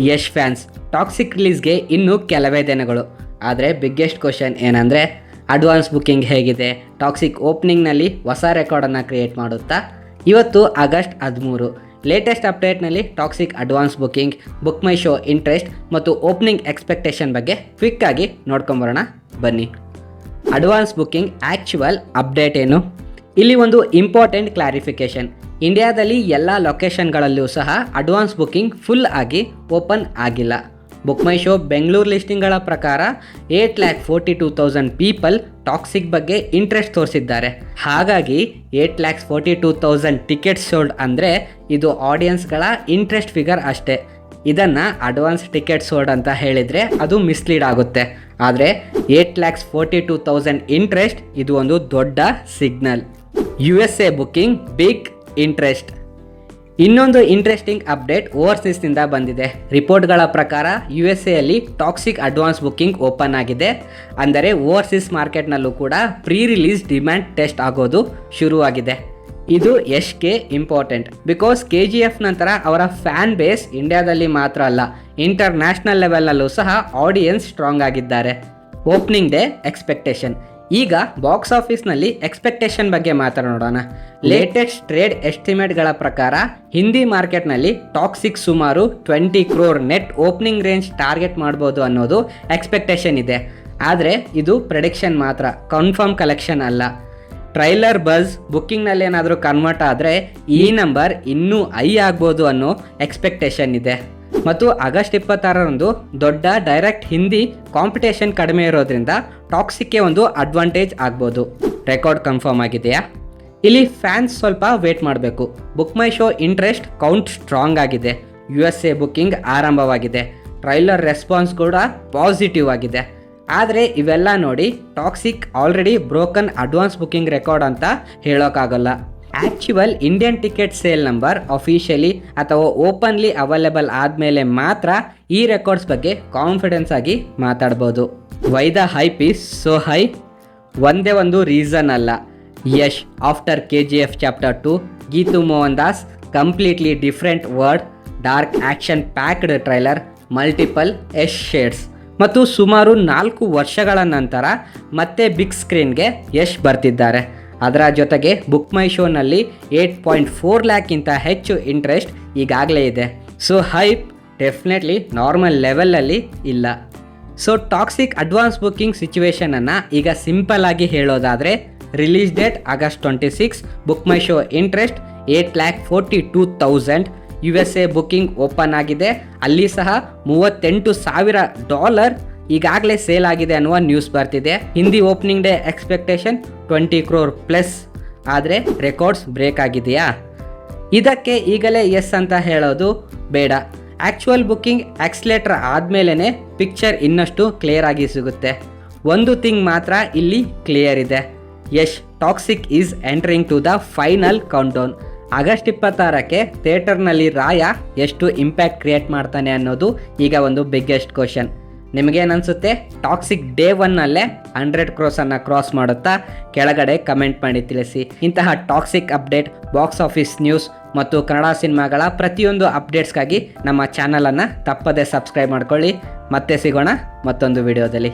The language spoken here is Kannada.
ಯಶ್ ಫ್ಯಾನ್ಸ್, ಟಾಕ್ಸಿಕ್ ರಿಲೀಸ್ಗೆ ಇನ್ನೂ ಕೆಲವೇ ದಿನಗಳು. ಆದರೆ ಬಿಗ್ಗೆಸ್ಟ್ ಕ್ವಶನ್ ಏನಂದರೆ, ಅಡ್ವಾನ್ಸ್ ಬುಕ್ಕಿಂಗ್ ಹೇಗಿದೆ? ಟಾಕ್ಸಿಕ್ ಓಪನಿಂಗ್ನಲ್ಲಿ ಹೊಸ ರೆಕಾರ್ಡನ್ನು ಕ್ರಿಯೇಟ್ ಮಾಡುತ್ತಾ? ಇವತ್ತು ಆಗಸ್ಟ್ 13. ಲೇಟೆಸ್ಟ್ ಅಪ್ಡೇಟ್ನಲ್ಲಿ Toxic advance booking, Book My Show interest ಮತ್ತು ಓಪನಿಂಗ್ ಎಕ್ಸ್ಪೆಕ್ಟೇಷನ್ ಬಗ್ಗೆ ಕ್ವಿಕ್ಕಾಗಿ ನೋಡ್ಕೊಂಬರೋಣ ಬನ್ನಿ. ಅಡ್ವಾನ್ಸ್ ಬುಕ್ಕಿಂಗ್ ಆ್ಯಕ್ಚುವಲ್ ಅಪ್ಡೇಟ್ ಏನು? ಇಲ್ಲಿ ಒಂದು ಇಂಪಾರ್ಟೆಂಟ್ ಕ್ಲಾರಿಫಿಕೇಷನ್. ಇಂಡಿಯಾದಲ್ಲಿ ಎಲ್ಲ ಲೊಕೇಶನ್ಗಳಲ್ಲೂ ಸಹ ಅಡ್ವಾನ್ಸ್ ಬುಕ್ಕಿಂಗ್ ಫುಲ್ ಆಗಿ ಓಪನ್ ಆಗಿಲ್ಲ. ಬುಕ್ ಮೈ ಶೋ ಬೆಂಗಳೂರು ಲಿಸ್ಟಿಂಗ್ಗಳ ಪ್ರಕಾರ 8,42,000 ಪೀಪಲ್ ಟಾಕ್ಸಿಕ್ ಬಗ್ಗೆ ಇಂಟ್ರೆಸ್ಟ್ ತೋರಿಸಿದ್ದಾರೆ. ಹಾಗಾಗಿ 8,42,000 ಟಿಕೆಟ್ಸ್ ಸೋಲ್ಡ್ ಅಂದರೆ ಇದು ಆಡಿಯನ್ಸ್ಗಳ ಇಂಟ್ರೆಸ್ಟ್ ಫಿಗರ್ ಅಷ್ಟೇ. ಇದನ್ನು ಅಡ್ವಾನ್ಸ್ ಟಿಕೆಟ್ ಸೋಲ್ಡ್ ಅಂತ ಹೇಳಿದರೆ ಅದು ಮಿಸ್ಲೀಡ್ ಆಗುತ್ತೆ. ಆದರೆ 8,42,000 ಇಂಟ್ರೆಸ್ಟ್ ಇದು ಒಂದು ದೊಡ್ಡ signal. USA booking big interest. ಇನ್ನೊಂದು ಇಂಟ್ರೆಸ್ಟಿಂಗ್ ಅಪ್ಡೇಟ್ ಓವರ್ಸೀಸ್ನಿಂದ ಬಂದಿದೆ. ರಿಪೋರ್ಟ್ಗಳ ಪ್ರಕಾರ USA Toxic advance booking open ಆಗಿದೆ. ಅಂದರೆ ಓವರ್ಸೀಸ್ ಮಾರ್ಕೆಟ್ನಲ್ಲೂ ಕೂಡ ಪ್ರೀ ರಿಲೀಸ್ ಡಿಮ್ಯಾಂಡ್ ಟೆಸ್ಟ್ ಆಗೋದು ಶುರುವಾಗಿದೆ. ಇದು ಯಶ್ಗೆ ಇಂಪಾರ್ಟೆಂಟ್. ಬಿಕಾಸ್ KGF ನಂತರ ಅವರ ಫ್ಯಾನ್ ಬೇಸ್ ಇಂಡಿಯಾದಲ್ಲಿ ಮಾತ್ರ ಅಲ್ಲ, ಇಂಟರ್ನ್ಯಾಷನಲ್ ಲೆವೆಲ್ನಲ್ಲೂ ಸಹ ಆಡಿಯನ್ಸ್ ಸ್ಟ್ರಾಂಗ್ ಆಗಿದ್ದಾರೆ. Opening day expectation. ಈಗ ಬಾಕ್ಸ್ ಆಫೀಸ್ನಲ್ಲಿ ಎಕ್ಸ್ಪೆಕ್ಟೇಷನ್ ಬಗ್ಗೆ ಮಾತನಾಡೋಣ. ಲೇಟೆಸ್ಟ್ ಟ್ರೇಡ್ ಎಸ್ಟಿಮೇಟ್ಗಳ ಪ್ರಕಾರ ಹಿಂದಿ ಮಾರ್ಕೆಟ್ನಲ್ಲಿ ಟಾಕ್ಸಿಕ್ ಸುಮಾರು 20 crore net opening range target ಮಾಡ್ಬೋದು ಅನ್ನೋದು ಎಕ್ಸ್ಪೆಕ್ಟೇಷನ್ ಇದೆ. ಆದರೆ ಇದು ಪ್ರೆಡಿಕ್ಷನ್ ಮಾತ್ರ, ಕನ್ಫರ್ಮ್ ಕಲೆಕ್ಷನ್ ಅಲ್ಲ. ಟ್ರೈಲರ್ ಬಸ್ ಬುಕ್ಕಿಂಗ್ನಲ್ಲಿ ಏನಾದರೂ ಕನ್ವರ್ಟ್ ಆದರೆ ಈ ನಂಬರ್ ಇನ್ನೂ ಹೈ ಆಗ್ಬೋದು ಅನ್ನೋ ಎಕ್ಸ್ಪೆಕ್ಟೇಷನ್ ಇದೆ. ಮತ್ತು ಆಗಸ್ಟ್ 26ರಂದು ದೊಡ್ಡ ಡೈರೆಕ್ಟ್ ಹಿಂದಿ ಕಾಂಪಿಟೇಷನ್ ಕಡಿಮೆ ಇರೋದ್ರಿಂದ ಟಾಕ್ಸಿಕ್ಗೆ ಒಂದು ಅಡ್ವಾಂಟೇಜ್ ಆಗ್ಬೋದು. ರೆಕಾರ್ಡ್ ಕನ್ಫರ್ಮ್ ಆಗಿದೆಯಾ? ಇಲ್ಲಿ ಫ್ಯಾನ್ಸ್ ಸ್ವಲ್ಪ ವೇಟ್ ಮಾಡಬೇಕು. Book My Show interest count strong ಆಗಿದೆ. USA ಬುಕ್ಕಿಂಗ್ ಆರಂಭವಾಗಿದೆ. ಟ್ರೈಲರ್ ರೆಸ್ಪಾನ್ಸ್ ಕೂಡ ಪಾಸಿಟಿವ್ ಆಗಿದೆ. ಆದರೆ ಇವೆಲ್ಲ ನೋಡಿ Toxic already broken advance booking record ಅಂತ ಹೇಳೋಕ್ಕಾಗಲ್ಲ. Actual Indian ticket sale number officially ಅಥವಾ ಓಪನ್ಲಿ ಅವೈಲೇಬಲ್ ಆದಮೇಲೆ ಮಾತ್ರ ಈ ರೆಕಾರ್ಡ್ಸ್ ಬಗ್ಗೆ ಕಾನ್ಫಿಡೆನ್ಸ್ ಆಗಿ ಮಾತಾಡ್ಬೋದು. Why the hype is so high? ಒಂದೇ ಒಂದು ರೀಸನ್ ಅಲ್ಲ. Yash after KGF chapter 2, Geetu Mohan Das completely different world, dark action packed trailer, multiple Yash shades ಮತ್ತು ಸುಮಾರು 4 ವರ್ಷಗಳ ನಂತರ ಮತ್ತೆ ಬಿಗ್ ಸ್ಕ್ರೀನ್ಗೆ ಯಶ್ ಬರ್ತಿದ್ದಾರೆ. ಅದರ ಜೊತೆಗೆ ಬುಕ್ ಮೈ ಶೋನಲ್ಲಿ 8.4 ಲ್ಯಾಕ್ಗಿಂತ ಹೆಚ್ಚು ಇಂಟ್ರೆಸ್ಟ್ ಈಗಾಗಲೇ ಇದೆ. ಸೊ ಹೈಪ್ ಡೆಫಿನೆಟ್ಲಿ ನಾರ್ಮಲ್ ಲೆವೆಲಲ್ಲಿ ಇಲ್ಲ. ಸೊ ಟಾಕ್ಸಿಕ್ ಅಡ್ವಾನ್ಸ್ ಬುಕ್ಕಿಂಗ್ ಸಿಚುವೇಶನನ್ನು ಈಗ ಸಿಂಪಲ್ ಆಗಿ ಹೇಳೋದಾದರೆ, release date August 26, book My Show interest 8,42,000, USA booking open ಆಗಿದೆ. ಅಲ್ಲಿ ಸಹ $38,000 ಈಗಾಗಲೇ ಸೇಲ್ ಆಗಿದೆ ಅನ್ನುವ ನ್ಯೂಸ್ ಬರ್ತಿದೆ. Hindi opening day expectation 20 crore plus. ಆದರೆ ರೆಕಾರ್ಡ್ಸ್ ಬ್ರೇಕ್ ಆಗಿದೆಯಾ? ಇದಕ್ಕೆ ಈಗಲೇ ಎಸ್ ಅಂತ ಹೇಳೋದು ಬೇಡ. ಆ್ಯಕ್ಚುಯಲ್ ಬುಕ್ಕಿಂಗ್ ಆಕ್ಸಿಲೇಟರ್ ಆದಮೇಲೆ ಪಿಕ್ಚರ್ ಇನ್ನಷ್ಟು ಕ್ಲಿಯರ್ ಆಗಿ ಸಿಗುತ್ತೆ. ಒಂದು ಥಿಂಗ್ ಮಾತ್ರ ಇಲ್ಲಿ ಕ್ಲಿಯರ್ ಇದೆ. Yash Toxic is entering to the final countdown. August 26ಕ್ಕೆ ಥಿಯೇಟರ್ನಲ್ಲಿ ರಾಯ ಎಷ್ಟು ಇಂಪ್ಯಾಕ್ಟ್ ಕ್ರಿಯೇಟ್ ಮಾಡ್ತಾನೆ ಅನ್ನೋದು ಈಗ ಒಂದು ಬಿಗ್ಗೆಸ್ಟ್ ಕ್ವಶನ್. ನಿಮಗೇನನ್ಸುತ್ತೆ? ಟಾಕ್ಸಿಕ್ ಡೇ 1ನಲ್ಲೇ 100 crores ಕ್ರಾಸ್ ಮಾಡುತ್ತಾ? ಕೆಳಗಡೆ ಕಮೆಂಟ್ ಮಾಡಿ ತಿಳಿಸಿ. ಇಂತಹ toxic update, box office news ಮತ್ತು ಕನ್ನಡ ಸಿನಿಮಾಗಳ ಪ್ರತಿಯೊಂದು ಅಪ್ಡೇಟ್ಸ್ಗಾಗಿ ನಮ್ಮ ಚಾನಲನ್ನು ತಪ್ಪದೇ ಸಬ್ಸ್ಕ್ರೈಬ್ ಮಾಡ್ಕೊಳ್ಳಿ. ಮತ್ತೆ ಸಿಗೋಣ ಮತ್ತೊಂದು ವಿಡಿಯೋದಲ್ಲಿ.